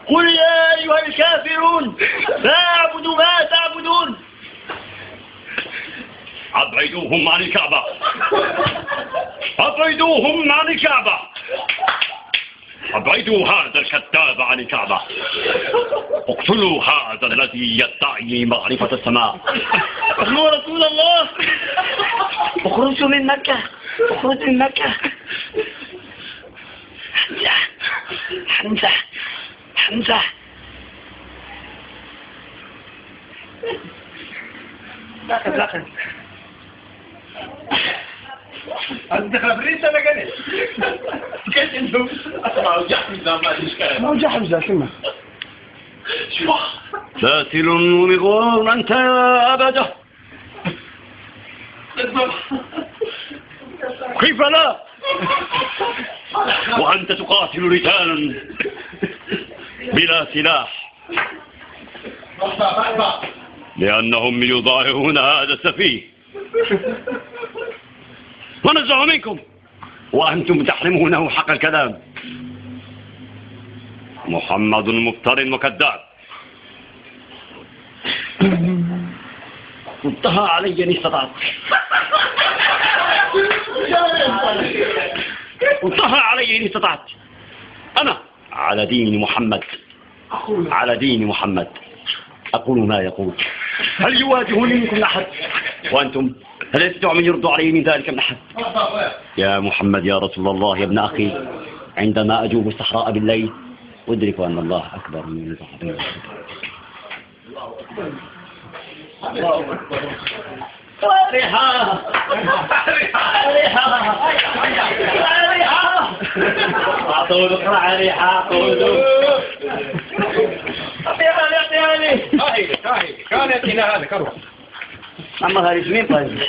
قل يا أيها الكافرون لا أعبد ما تعبدون. أبعدوهم عن الكعبة، أبعدوهم عن الكعبة، أبعدوا هذا الكذاب عن الكعبة، اقتلوا هذا الذي يدعي معرفة السماء. يا رسول الله اخرجوا من مكة، اخرجوا من مكة. حمزة حمزة داخل انت خبريت انا قلت كيف انتم اسمعوا جحمزة ما اشكال ما جحمزة كلمة ساتل ومغور أنت يا أبدا، كيف لا وأنت تقاتل رجالا بلا سلاح لأنهم يظاهرون هذا السفيه ونزعوا منكم وأنتم تحرمونه حق الكلام. محمد مفتر وكذاب. انتهى علي إن استطعت، انتهى علي إن استطعت. أنا على دين محمد، على دين محمد أقول ما يقول. هل يواجهني منكم أحد؟ وأنتم هل يستطيعوا من يردوا علي من ذلك من أحد؟ يا محمد يا رسول الله يا ابن أخي، عندما أجوب الصحراء بالليل أدرك أن الله أكبر من ذنبي. ريحة ريحة ريحة أعطوا ذكرى ريحة أعطوا كان يأتينا هذا كروه أما هذه سنين طيب